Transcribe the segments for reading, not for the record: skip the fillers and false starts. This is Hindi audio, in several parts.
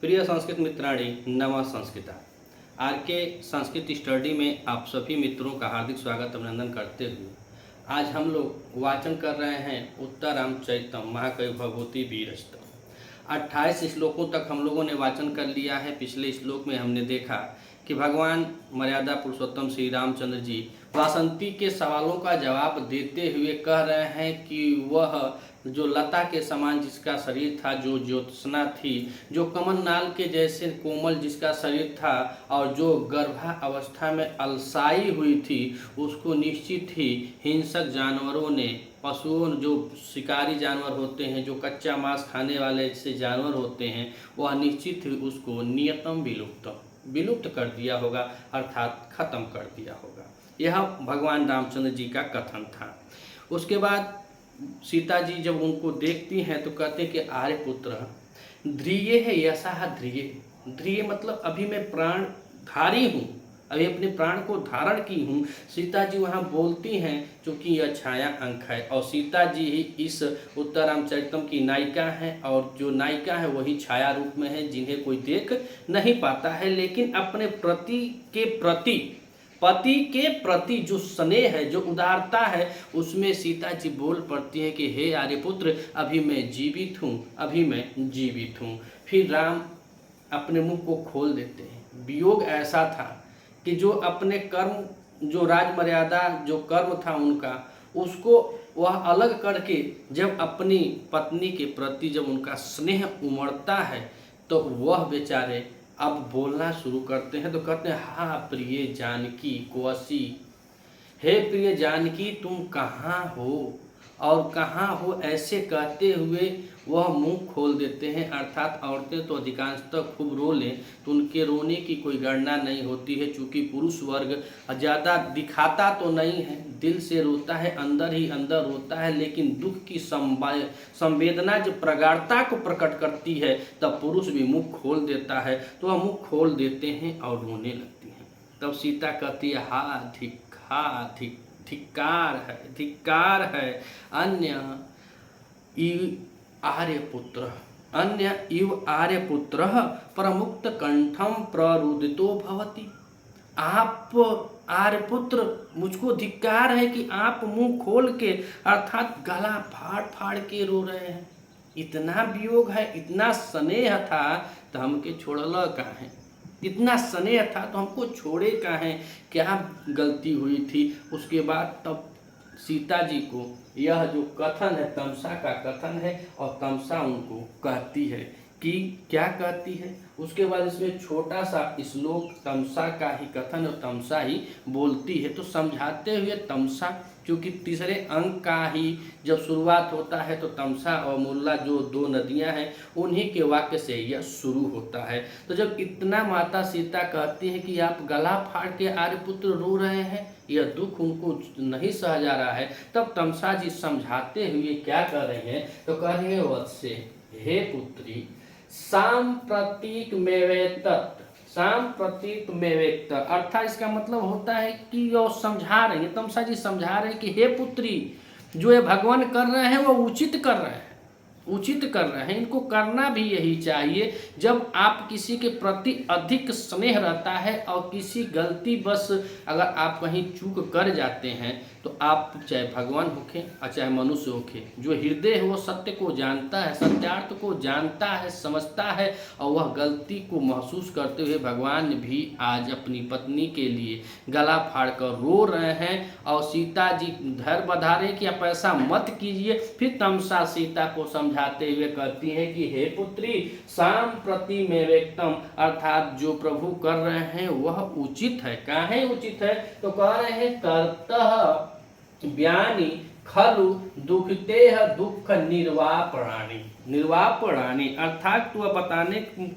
प्रिय संस्कृत मित्राणी नमः संस्कृता। आर के संस्कृत स्टडी में आप सभी मित्रों का हार्दिक स्वागत अभिनंदन करते हुए आज हम लोग वाचन कर रहे हैं उत्तरामचरितम महाकवि भवभूति वीरस्तव। 28 श्लोकों तक हम लोगों ने वाचन कर लिया है। पिछले श्लोक में हमने देखा कि भगवान मर्यादा पुरुषोत्तम श्री रामचंद्र जी वासंती के सवालों का जवाब देते हुए कह रहे हैं कि वह जो लता के समान जिसका शरीर था, जो ज्योत्सना थी, जो कमल नाल के जैसे कोमल जिसका शरीर था और जो गर्भावस्था में अलसाई हुई थी, उसको निश्चित ही हिंसक जानवरों ने, पशुओं, जो शिकारी जानवर होते हैं, जो कच्चा मांस खाने वाले जैसे जानवर होते हैं, वह निश्चित ही उसको नियतम विलुप्त कर दिया होगा, अर्थात खत्म कर दिया होगा। यह भगवान रामचंद्र जी का कथन था। उसके बाद सीता जी जब उनको देखती हैं तो कहते हैं कि आर्यपुत्र ध्रिये है यशा ध्रिये मतलब अभी मैं प्राण धारी हूँ, अभी अपने प्राण को धारण की हूँ। सीता जी वहाँ बोलती हैं क्योंकि यह छाया अंक है और सीता जी ही इस उत्तरामचरितम की नायिका हैं और जो नायिका है वही छाया रूप में है, जिन्हें कोई देख नहीं पाता है, लेकिन अपने पति के प्रति जो स्नेह है, जो उदारता है, उसमें सीता जी बोल पड़ती है कि हे आर्यपुत्र अभी मैं जीवित हूँ, अभी मैं जीवित हूँ। फिर राम अपने मुख को खोल देते हैं। वियोग ऐसा था कि जो अपने कर्म, जो राज मर्यादा, जो कर्म था उनका, उसको वह अलग करके जब अपनी पत्नी के प्रति जब उनका स्नेह उमड़ता है तो वह बेचारे अब बोलना शुरू करते हैं। तो कहते हैं हाँ प्रिय जानकी कोसी, हे प्रिय जानकी तुम कहाँ हो और कहाँ हो, ऐसे कहते हुए वह मुंह खोल देते हैं। अर्थात औरतें तो अधिकांशतः खूब रो लें तो उनके रोने की कोई गणना नहीं होती है, चूँकि पुरुष वर्ग ज़्यादा दिखाता तो नहीं है, दिल से रोता है, अंदर ही अंदर रोता है, लेकिन दुख की संवेदना जब प्रगाढ़ता को प्रकट करती है तब पुरुष भी मुख खोल देता है। तो वह मुख खोल देते हैं और रोने लगती हैं। तब सीता कहती है हा धिक्कार है अन्य इव आर्यपुत्र प्रमुक्त कंठम प्ररुदितो भवति। आप आर्यपुत्र, मुझको धिक्कार है कि आप मुंह खोल के अर्थात गला फाड़ फाड़ के रो रहे हैं। इतना वियोग है, इतना स्नेह था तो हमके छोड़ल काहे, इतना स्नेह था तो हमको छोड़े काहे, क्या गलती हुई थी। उसके बाद तब सीता जी को यह जो कथन है तमसा का कथन है और तमसा उनको कहती है कि क्या कहती है। उसके बाद इसमें छोटा सा श्लोक तमसा का ही कथन और तमसा ही बोलती है। तो समझाते हुए तमसा, क्योंकि तीसरे अंक का ही जब शुरुआत होता है तो तमसा और मुल्ला जो दो नदियां हैं उन्हीं के वाक्य से यह शुरू होता है। तो जब इतना माता सीता कहती है कि आप गला फाड़ के आर्यपुत्र रो रहे हैं, यह दुख उनको नहीं सह जा रहा है, तब तमसा जी समझाते हुए क्या कर रहे हैं, तो कह रहे हैं वत्से हे पुत्री सांप्रतीक में व्यक्त, अर्थात इसका मतलब होता है कि वो समझा रहे हैं, तमसा जी समझा रहे हैं कि हे पुत्री, जो ये भगवान कर रहे हैं वो उचित कर रहे हैं, इनको करना भी यही चाहिए। जब आप किसी के प्रति अधिक स्नेह रहता है और किसी गलती बस अगर आप कहीं चूक कर जाते हैं तो आप चाहे भगवान होखे और चाहे मनुष्य होखे, जो हृदय है वो सत्य को जानता है, सत्यार्थ को जानता है, समझता है और वह गलती को महसूस करते हुए भगवान भी आज अपनी पत्नी के लिए गला फाड़ कर रो रहे हैं। और सीता जी धैर्य बधा रहे कि आप ऐसा मत कीजिए। फिर तमसा सीता को समझाते हुए कहती हैं कि हे पुत्री सांप्रति में व्यक्तम, अर्थात जो प्रभु कर रहे हैं वह उचित है। काहे उचित है, तो कह रहे हैं कर्तः व्यानि खलु दुखतेह दुख निर्वापणानि, अर्थात तो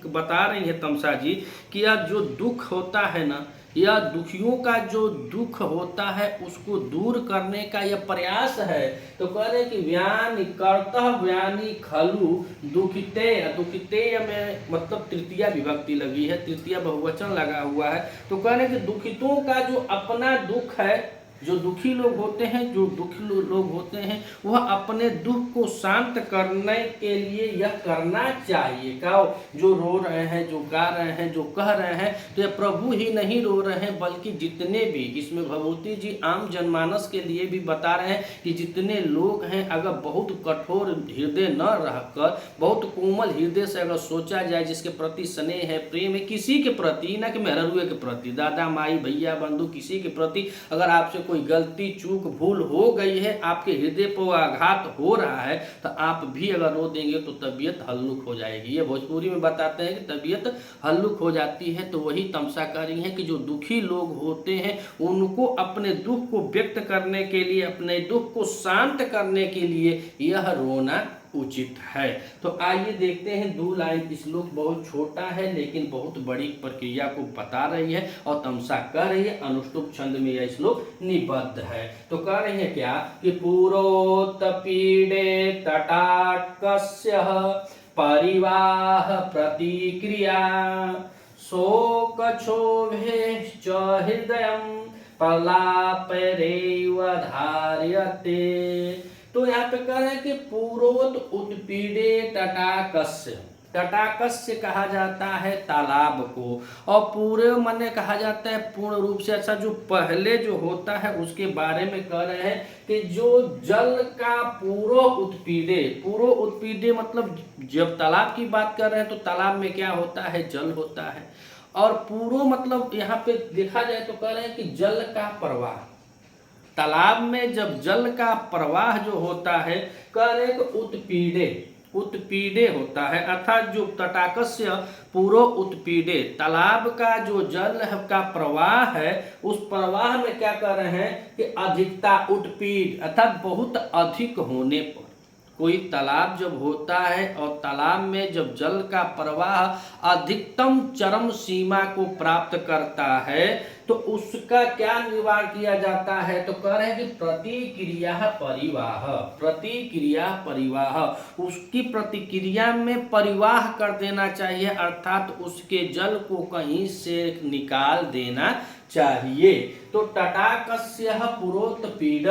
बता रही है तमसा जी कि यह जो दुख होता है ना, यह दुखियों का जो दुख होता है उसको दूर करने का यह प्रयास है। तो कह रहे कि व्यानि खलु दुखितेय में मतलब तृतीया विभक्ति लगी है, तृतीया बहुवचन लगा हुआ है। तो कह रहे कि दुखितों का जो अपना दुख है जो दुखी लोग होते हैं, लोग होते हैं, वह अपने दुख को शांत करने के लिए यह करना चाहिए। क्या जो रो रहे हैं, जो गा रहे हैं, जो कह रहे हैं, तो यह प्रभु ही नहीं रो रहे हैं, बल्कि जितने भी इसमें भगवती जी आम जनमानस के लिए भी बता रहे हैं कि जितने लोग हैं, अगर बहुत कठोर हृदय न रहकर बहुत कोमल हृदय से अगर सोचा जाए, जिसके प्रति स्नेह है, प्रेम है, किसी के प्रति, ना कि मेहरुए के प्रति, दादा माई भैया बंधु, किसी के प्रति अगर आपसे कोई गलती चूक भूल हो गई है, आपके हृदय पर आघात हो रहा है, तो आप भी अगर रो देंगे तो तबीयत हल्लुक हो जाएगी। ये भोजपुरी में बताते हैं कि तबीयत हल्लुक हो जाती है। तो वही तमसा कर रही है कि जो दुखी लोग होते हैं, उनको अपने दुख को व्यक्त करने के लिए, अपने दुख को शांत करने के लिए यह रोना उचित है। तो आइए देखते हैं 2 लाइन। श्लोक बहुत छोटा है लेकिन बहुत बड़ी प्रक्रिया को बता रही है और तमसा कह रही है। अनुष्टुप छंद में यह श्लोक निबद्ध है। तो कह रही है क्या कि पुरोत्पीडे तटाकस्य परिवाह प्रतिक्रिया शोक क्षोभेश्च हृदयं प्रलापैरेव धार्यते। तो यहाँ पे कह रहे हैं कि पूर्वोत उत्पीडे तटाकस्य, तटाकस्य कहा जाता है तालाब को, और पूरे माने कहा जाता है पूर्ण रूप से। अच्छा, जो पहले जो होता है उसके बारे में कह रहे हैं कि जो जल का पूर्व उत्पीडे मतलब जब तालाब की बात कर रहे हैं तो तालाब में क्या होता है, जल होता है। और पूर्व मतलब यहाँ पे देखा जाए तो कह रहे हैं कि जल का प्रवाह, तालाब में जब जल का प्रवाह जो होता है, कह रहे हैं कि उत्पीडे होता है, अर्थात जो तटाकस्य पूर्व उत्पीडे, तालाब का जो जल का प्रवाह है, उस प्रवाह में क्या कर रहे हैं कि अधिकता, उत्पीड अर्थात बहुत अधिक होने पर, कोई तालाब जब होता है और तालाब में जब जल का प्रवाह अधिकतम चरम सीमा को प्राप्त करता है, तो उसका क्या निवारण किया जाता है। तो कह रहे हैं कि प्रतिक्रिया परिवाह, उसकी प्रतिक्रिया में परिवाह कर देना चाहिए, अर्थात उसके जल को कहीं से निकाल देना चाहिए। तो तटाकस्य पुरोत्पीड,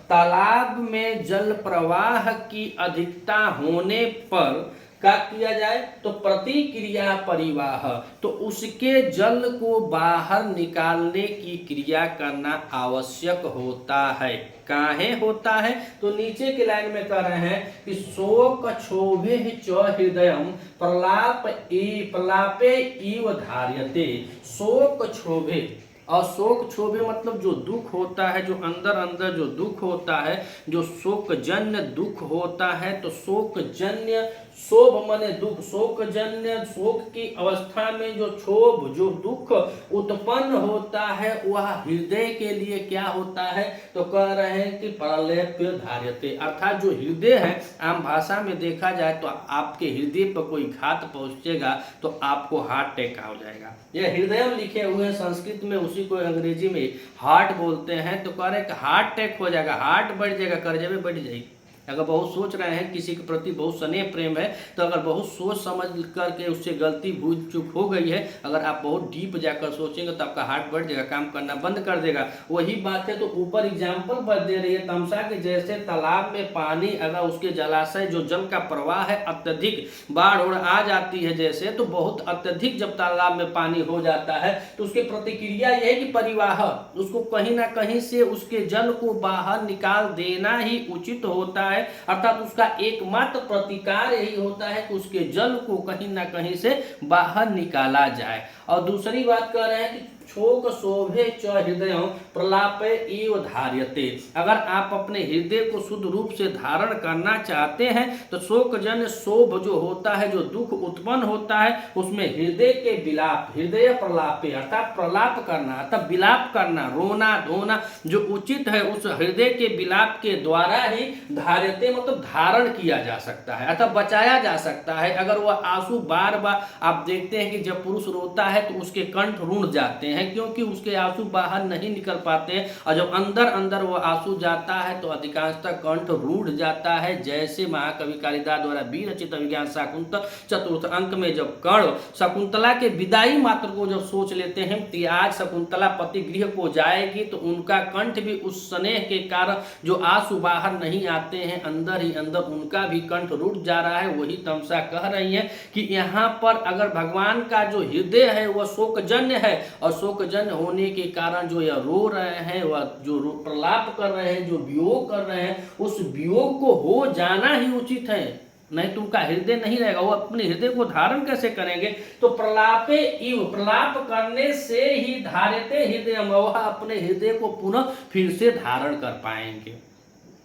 तालाब में जल प्रवाह की अधिकता होने पर क्या किया जाए, तो प्रतिक्रिया परिवाह, तो उसके जल को बाहर निकालने की क्रिया करना आवश्यक होता है। काहे होता है, तो नीचे के लाइन में कह रहे हैं कि शोक क्षोभे च हृदयं प्रलापे इव धार्यते। शोक क्षोभे, और शोक क्षोभे मतलब जो दुख होता है, जो अंदर अंदर जो दुख होता है, जो शोकजन्य दुख होता है, तो शोकजन्य, शोभ माने दुख, शोकजन्य शोक की अवस्था में जो क्षोभ, जो दुख उत्पन्न होता है, वह हृदय के लिए क्या होता है, तो कह रहे हैं कि प्रलेप्य धार्यते, अर्थात जो हृदय है, आम भाषा में देखा जाए तो आपके हृदय पर कोई घात पहुंचेगा तो आपको हार्ट अटैक हो जाएगा। यह हृदय लिखे हुए हैं संस्कृत में, उसी को अंग्रेजी में हार्ट बोलते हैं। तो कह रहे हैं कि हार्ट अटैक हो जाएगा, हार्ट बढ़ जाएगा, कर्जे में बढ़ जाएगी। अगर बहुत सोच रहे हैं, किसी के प्रति बहुत स्नेह प्रेम है, तो अगर बहुत सोच समझ करके उससे गलती भूल चूक हो गई है, अगर आप बहुत डीप जाकर सोचेंगे तो आपका हार्ट बढ़ जाएगा, काम करना बंद कर देगा। वही बात है। तो ऊपर एग्जाम्पल बता दे रही है तमसा के, जैसे तालाब में पानी, अगर उसके जलाशय जो जल का प्रवाह है अत्यधिक बाढ़ और आ जाती है जैसे, तो बहुत अत्यधिक जब तालाब में पानी हो जाता है तो उसकी प्रतिक्रिया यह है कि परिवाह, उसको कहीं ना कहीं से उसके जल को बाहर निकाल देना ही उचित होता है, अर्थात उसका एकमात्र प्रतिकार यही होता है कि उसके जल को कहीं ना कहीं से बाहर निकाला जाए। और दूसरी बात कह रहे हैं कि शोक शोभे च हृदय प्रलापे इव धार्यते, अगर आप अपने हृदय को शुद्ध रूप से धारण करना चाहते हैं तो शोकजन्य शोभ जो होता है, जो दुख उत्पन्न होता है, उसमें हृदय के विलाप, हृदय प्रलापे अर्थात प्रलाप करना, अर्थात विलाप करना, रोना धोना जो उचित है, उस हृदय के विलाप के द्वारा ही धार्यते मतलब धारण किया जा सकता है, अर्थात बचाया जा सकता है। अगर वह आंसू बार बार आप देखते हैं कि जब पुरुष रोता है तो उसके कंठ रुंध जाते हैं, हैं, क्योंकि उसके आंसू बाहर नहीं निकल पाते हैं और जब अंदर अंदर वो आंसू जाता है तो अधिकांशतः कंठ रूठ जाता है। जैसे महाकवि कालिदास द्वारा विरचित अभिज्ञान शाकुंतल चतुर्थ अंक में जब कर्ण शकुंतला के विदाई मात्र को जब सोच लेते हैं कि आज शकुंतला पति गृह को जाएगी, तो उनका कंठ भी उस स्नेह के कारण जो आंसू बाहर नहीं आते हैं, अंदर ही अंदर उनका भी कंठ रूठ जा रहा है। वही तमसा कह रही है कि यहाँ पर अगर भगवान का जो हृदय है वह शोकजन्य है और शोकजन्य होने के कारण जो यह रो रहे हैं, वह जो प्रलाप कर रहे हैं, जो वियोग कर रहे हैं, उस वियोग को हो जाना ही उचित है, नहीं तो उनका हृदय नहीं रहेगा। वो अपने हृदय को धारण कैसे करेंगे? तो प्रलापे इव, प्रलाप करने से ही धार्यते हृदय, वह अपने हृदय को पुनः फिर से धारण कर पाएंगे।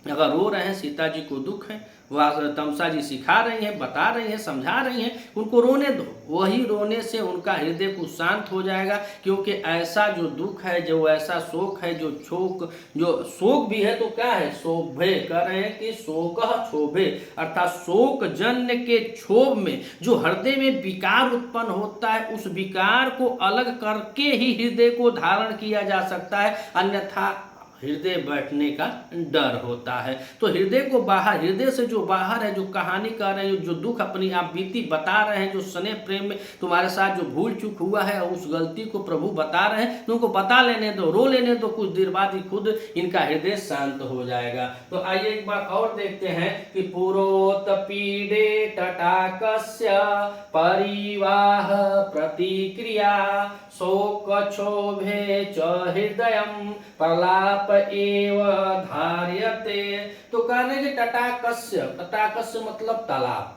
अगर रो रहे हैं, सीता जी को दुख है, वह तमसा जी सिखा रही हैं, बता रही हैं, समझा रही हैं, उनको रोने दो। वही रोने से उनका हृदय को शांत हो जाएगा, क्योंकि ऐसा जो दुख है, जो ऐसा शोक है, जो शोक भी है तो क्या है? शोभे, कह रहे हैं कि शोक क्षोभे, अर्थात शोक जन्य के क्षोभ में जो हृदय में विकार उत्पन्न होता है, उस विकार को अलग करके ही हृदय को धारण किया जा सकता है, अन्यथा हृदय बैठने का डर होता है। तो हृदय को बाहर, हृदय से जो बाहर है, जो कहानी कर रहे हैं, जो दुख अपनी आप बीती बता रहे हैं, जो स्नेह प्रेम में तुम्हारे साथ जो भूल चूक हुआ है, उस गलती को प्रभु बता रहे हैं, तुमको बता लेने दो, रो लेने दो, कुछ देर बाद ही खुद इनका हृदय शांत हो जाएगा। तो आइए एक बार और देखते हैं कि पुरोत पीड़े तटाकस्य परिवाह प्रतिक्रिया शोक क्षोभे च हृदयं प्रलाप एव धार्यते। तो कहने के तटाकस्य, तटाकस्य मतलब तालाब,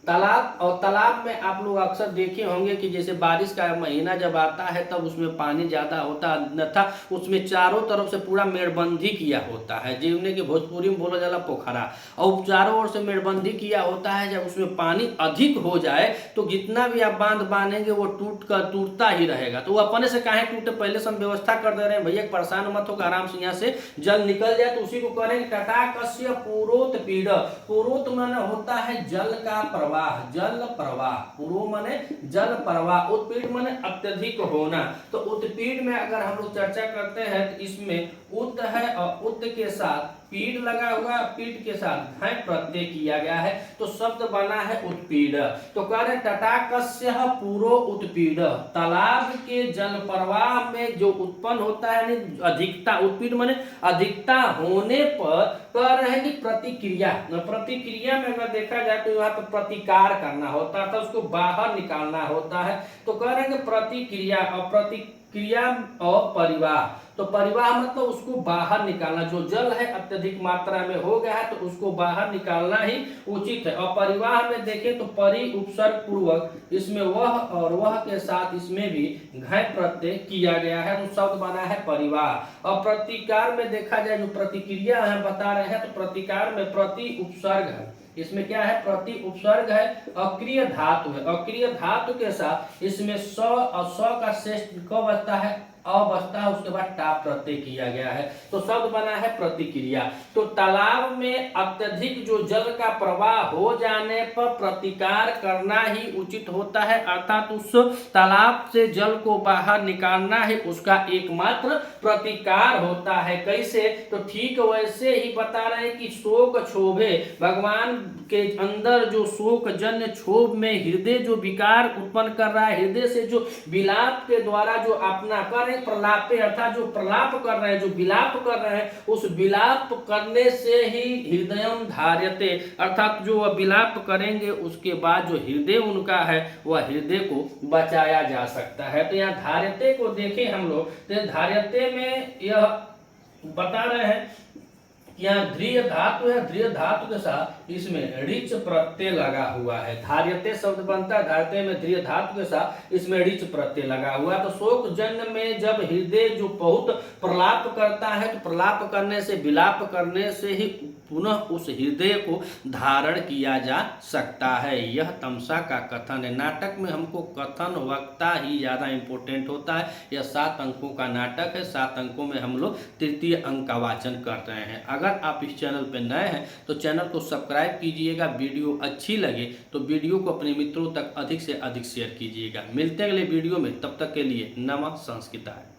तालाब। और तालाब में आप लोग अक्सर देखे होंगे कि जैसे बारिश का महीना जब आता है तब उसमें पानी ज़्यादा होता है, अन्यथा उसमें चारों तरफ से पूरा मेड़बंदी किया होता है, जिन्हें कि भोजपुरी में बोला जाला पोखरा, और चारों ओर से मेड़बंदी किया होता है। जब उसमें पानी अधिक हो जाए तो जितना भी आप बांध बांधेंगे वो टूटता ही रहेगा। तो वो अपने से काहे टूटे, पहले से हम व्यवस्था कर दे रहे हैं, भैया परेशान मत हो, आराम से यहाँ से जल निकल जाए। तो उसी को करेंगे तटाकस्य पुरोत पीड़। पुरोत माने होता है जल का प्रवाह, जल प्रवाह, पूर्व माने जल प्रवाह, उत्पीड़ माने अत्यधिक होना। तो उत्पीड़ में अगर हम लोग चर्चा करते हैं तो इसमें उत है और उत के साथ पीड़ लगा हुआ, पीड़ के साथ घय प्रत्यय किया गया है, तो शब्द बना है उत्पीड़। तो कह रहे तटाकस्य पूरो उत्पीड़, तालाब के जल प्रवाह में जो उत्पन्न होता है अधिकता, उत्पीड़ माने अधिकता होने पर कह रहे हैं कि प्रतिक्रिया, प्रतिक्रिया में अगर देखा जाए तो यहाँ पर प्रतिकार करना होता था, उसको बाहर निकालना होता है। तो कह रहे हैं कि प्रतिक्रिया और प्रतिक्रिया और परिवाह, तो परिवाह मतलब उसको बाहर निकालना, जो जल है अत्यधिक मात्रा में हो गया है तो उसको बाहर निकालना ही उचित है। और परिवाह में देखें तो परि उपसर्ग पूर्वक इसमें वह और वह के साथ इसमें भी घय प्रत्यय किया गया है, तो शब्द बना है परिवाह। और प्रतिकार में देखा जाए, जो प्रतिक्रिया है बता रहे हैं, तो प्रतिकार में प्रति उपसर्ग है, इसमें क्या है? प्रति उपसर्ग है, अक्रिय धातु है, अक्रिय धातु के साथ इसमें स और स का शेष कब बचता है? अ बचता है, उसके बाद टा प्रत्यय किया गया है, तो शब्द बना है प्रतिक्रिया। तो तालाब में अत्यधिक जो जल का प्रवाह हो जाने पर प्रतिकार करना ही उचित होता है, अर्थात उस तालाब से जल को बाहर निकालना ही उसका एकमात्र प्रतिकार होता है। कैसे? तो ठीक वैसे ही बता रहे हैं कि शोक क्षोभे, भगवान के अंदर जो शोक जन्य क्षोभ में हृदय जो विकार उत्पन्न कर रहा है, हृदय से जो विलाप के द्वारा जो अपना कर प्रलापे, अर्थात जो प्रलाप कर रहे हैं, जो विलाप कर रहे हैं, उस विलाप करने से ही हृदयम धार्यते, अर्थात जो वह विलाप करेंगे उसके बाद जो हृदय उनका है वह हृदय को बचाया जा सकता है। तो यहाँ धार्यते को देखें हम लोग, तो धार्यते में यह बता रहे हैं यहाँ ध्रिय धातु है, ध्रिय धातु के साथ इसमें ऋच प्रत्यय लगा हुआ है, धार्यते शब्द बनता है, धार्यते में ध्रिय धातु के साथ इसमें ऋच प्रत्यय लगा हुआ है। तो शोक जन्य में जब हृदय जो बहुत प्रलाप करता है, तो प्रलाप करने से, विलाप करने से ही पुनः उस हृदय को धारण किया जा सकता है। यह तमसा का कथन है। नाटक में हमको कथन वक्ता ही ज़्यादा इम्पोर्टेंट होता है। यह 7 अंकों का नाटक है, 7 अंकों में हम लोग तृतीय अंक का वाचन कर रहे हैं। अगर आप इस चैनल पर नए हैं तो चैनल को सब्सक्राइब कीजिएगा। वीडियो अच्छी लगे तो वीडियो को अपने मित्रों तक अधिक से अधिक शेयर कीजिएगा। मिलते हैं अगले वीडियो में, तब तक के लिए नमः संस्कृताय।